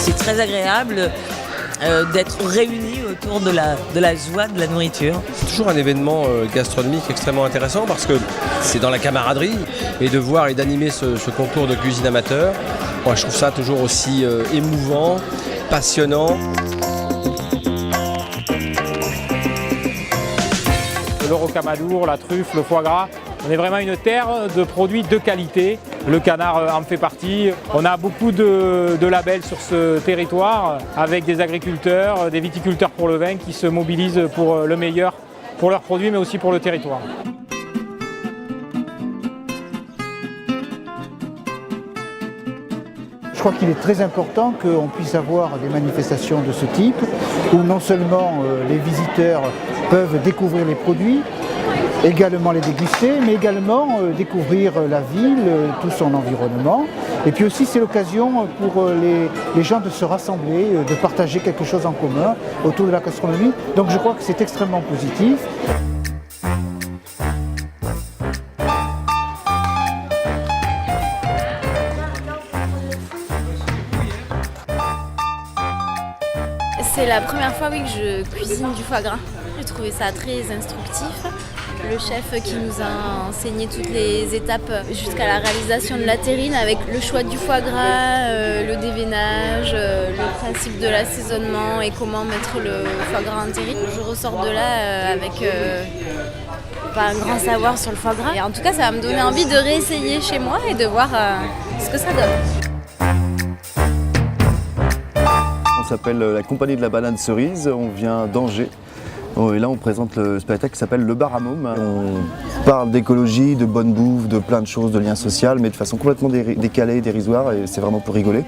C'est très agréable d'être réunis autour de la joie de la nourriture. C'est toujours un événement gastronomique extrêmement intéressant parce que c'est dans la camaraderie et de voir et d'animer ce concours de cuisine amateur. Moi, je trouve ça toujours aussi émouvant, passionnant. Le rocamadour, la truffe, le foie gras. On est vraiment une terre de produits de qualité. Le canard en fait partie. On a beaucoup de labels sur ce territoire avec des agriculteurs, des viticulteurs pour le vin qui se mobilisent pour le meilleur pour leurs produits mais aussi pour le territoire. Je crois qu'il est très important qu'on puisse avoir des manifestations de ce type où non seulement les visiteurs peuvent découvrir les produits, également les déguster, mais également découvrir la ville, tout son environnement. Et puis aussi c'est l'occasion pour les gens de se rassembler, de partager quelque chose en commun autour de la gastronomie. Donc je crois que c'est extrêmement positif. C'est la première fois que je cuisine du foie gras. J'ai trouvé ça très instructif. Le chef qui nous a enseigné toutes les étapes jusqu'à la réalisation de la terrine avec le choix du foie gras, le déveinage, le principe de l'assaisonnement et comment mettre le foie gras en terrine. Je ressors de là avec pas un grand savoir sur le foie gras. Et en tout cas, ça va me donner envie de réessayer chez moi et de voir ce que ça donne. On s'appelle la Compagnie de la Banane Cerise, on vient d'Angers. Et là on présente le spectacle qui s'appelle Le Bar à Môme. On parle d'écologie, de bonne bouffe, de plein de choses, de liens sociaux, mais de façon complètement décalée, dérisoire, et c'est vraiment pour rigoler.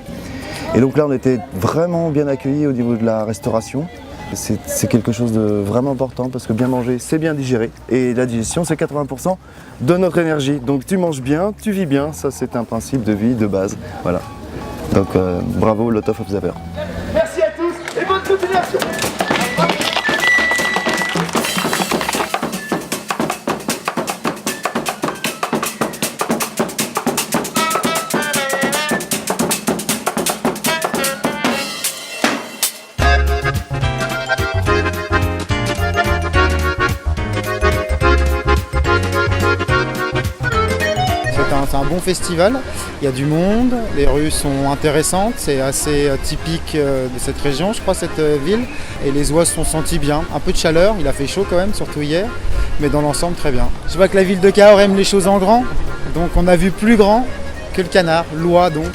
Et donc là on était vraiment bien accueillis au niveau de la restauration. C'est quelque chose de vraiment important parce que bien manger, c'est bien digérer. Et la digestion, c'est 80% de notre énergie. Donc tu manges bien, tu vis bien, ça c'est un principe de vie de base. Voilà. Donc bravo Lot of Observer. Merci à tous et bonne continuation. C'est un bon festival, il y a du monde, les rues sont intéressantes, c'est assez typique de cette région, je crois, cette ville. Et les oies se sont senties bien, un peu de chaleur, il a fait chaud quand même, surtout hier, mais dans l'ensemble très bien. Je vois que la ville de Cahors aime les choses en grand, donc on a vu plus grand que le canard, l'oie donc.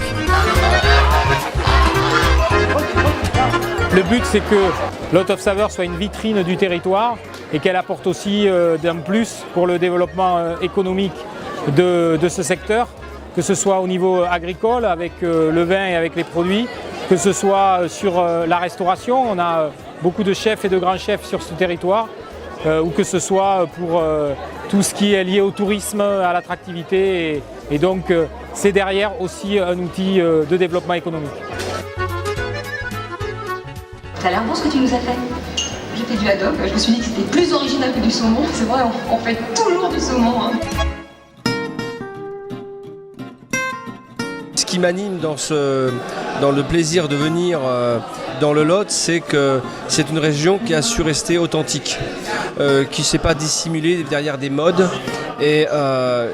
Le but c'est que Lot of Saveurs soit une vitrine du territoire et qu'elle apporte aussi d'un plus pour le développement économique de ce secteur, que ce soit au niveau agricole avec le vin et avec les produits, que ce soit sur la restauration, on a beaucoup de chefs et de grands chefs sur ce territoire, ou que ce soit pour tout ce qui est lié au tourisme, à l'attractivité, et donc c'est derrière aussi un outil de développement économique. Ça a l'air bon ce que tu nous as fait. J'ai fait du haddock, je me suis dit que c'était plus original que du saumon. C'est vrai, on fait toujours du saumon. Hein. Ce qui m'anime dans le plaisir de venir dans le Lot, c'est que c'est une région qui a su rester authentique, qui ne s'est pas dissimulée derrière des modes. Et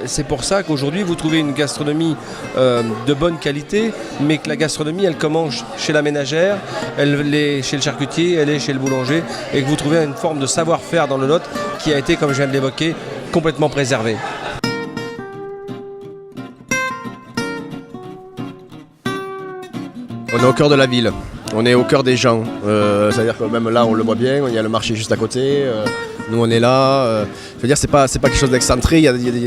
c'est pour ça qu'aujourd'hui vous trouvez une gastronomie de bonne qualité, mais que la gastronomie elle commence chez la ménagère, elle est chez le charcutier, elle est chez le boulanger, et que vous trouvez une forme de savoir-faire dans le Lot qui a été, comme je viens de l'évoquer, complètement préservée. On est au cœur de la ville, on est au cœur des gens, c'est-à-dire que même là on le voit bien, il y a le marché juste à côté, nous on est là, je veux dire c'est pas quelque chose d'excentré,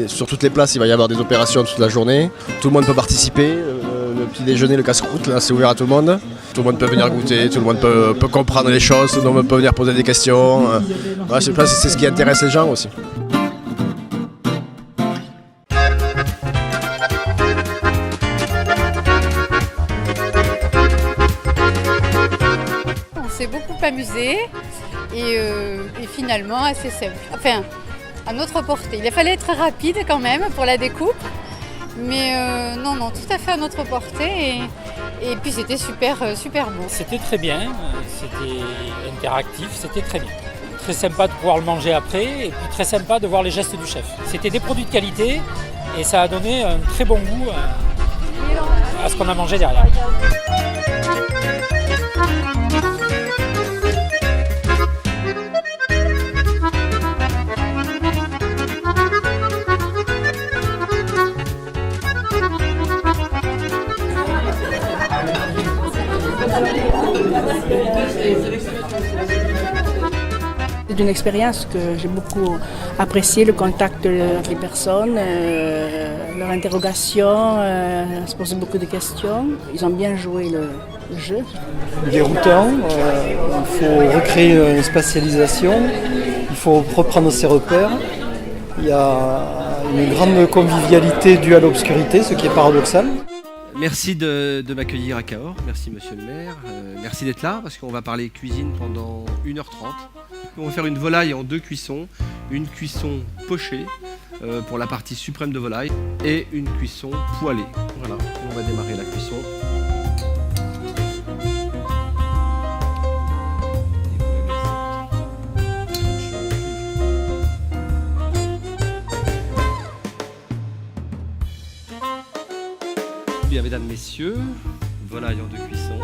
sur toutes les places il va y avoir des opérations toute la journée, tout le monde peut participer, le petit déjeuner, le casse-croûte là c'est ouvert à tout le monde peut venir goûter, tout le monde peut comprendre les choses, tout le monde peut venir poser des questions, ouais, c'est ce qui intéresse les gens aussi. Beaucoup amusé et finalement assez simple. Enfin, à notre portée. Il a fallu être rapide quand même pour la découpe, Mais non, tout à fait à notre portée. Et puis c'était super beau. C'était très bien, c'était interactif, c'était très bien. Très sympa de pouvoir le manger après et puis très sympa de voir les gestes du chef. C'était des produits de qualité et ça a donné un très bon goût à ce qu'on a mangé derrière. C'est une expérience que j'ai beaucoup appréciée, le contact avec les personnes, leur interrogation, se poser beaucoup de questions. Ils ont bien joué le jeu. Déroutant, il faut recréer une spatialisation, il faut reprendre ses repères. Il y a une grande convivialité due à l'obscurité, ce qui est paradoxal. Merci de m'accueillir à Cahors, merci monsieur le maire, merci d'être là parce qu'on va parler cuisine pendant 1h30. On va faire une volaille en 2 cuissons, une cuisson pochée pour la partie suprême de volaille et une cuisson poêlée. Voilà, on va démarrer la cuisson. Bien, mesdames, messieurs, volaille en 2 cuissons.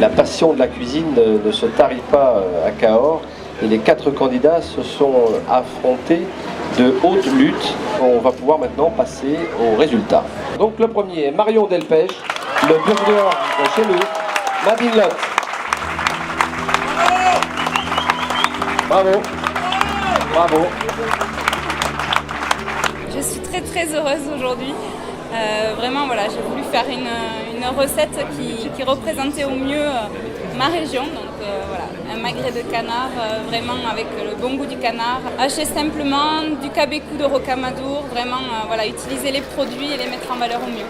La passion de la cuisine ne se tarit pas à Cahors et les 4 candidats se sont affrontés de haute lutte. On va pouvoir maintenant passer aux résultats. Donc le premier est Marion Delpech, le burger de chez nous, Nadine Lotte. Bravo. Bravo. Je suis très heureuse aujourd'hui. Vraiment, voilà, j'ai voulu faire une recette qui représentait au mieux ma région. Donc voilà, un magret de canard, vraiment avec le bon goût du canard. Haché simplement, du cabécou de rocamadour, vraiment voilà, utiliser les produits et les mettre en valeur au mieux.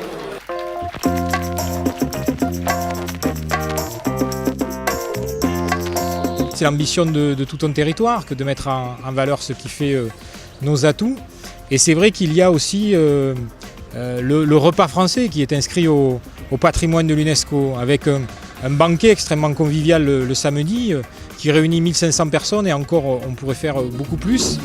C'est l'ambition de tout un territoire que de mettre en valeur ce qui fait nos atouts. Et c'est vrai qu'il y a aussi le repas français qui est inscrit au patrimoine de l'UNESCO avec un banquet extrêmement convivial le samedi qui réunit 1500 personnes et encore on pourrait faire beaucoup plus.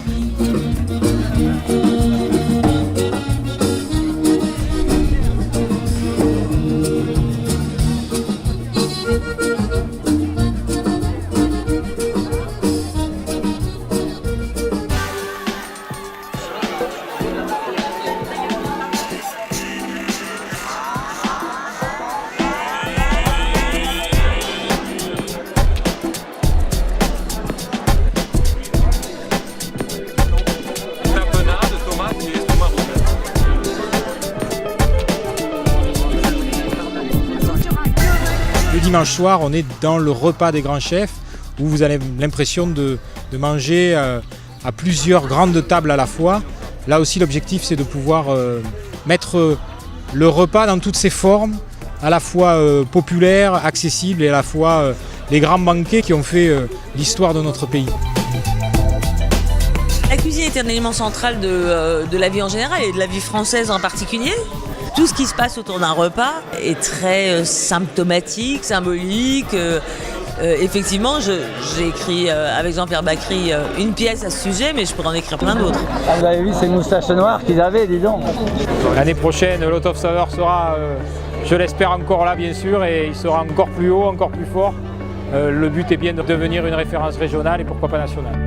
Le dimanche soir, on est dans le repas des grands chefs où vous avez l'impression de manger à plusieurs grandes tables à la fois. Là aussi, l'objectif, c'est de pouvoir mettre le repas dans toutes ses formes, à la fois populaire, accessible et à la fois les grands banquets qui ont fait l'histoire de notre pays. La cuisine est un élément central de la vie en général et de la vie française en particulier. Tout ce qui se passe autour d'un repas est très symptomatique, symbolique. Effectivement, j'ai écrit avec Jean-Pierre Bacry une pièce à ce sujet, mais je pourrais en écrire plein d'autres. Ah, vous avez vu ces moustaches noires qu'ils avaient, dis donc. L'année prochaine, Lot of Saveurs sera, je l'espère, encore là, bien sûr, et il sera encore plus haut, encore plus fort. Le but est bien de devenir une référence régionale et pourquoi pas nationale.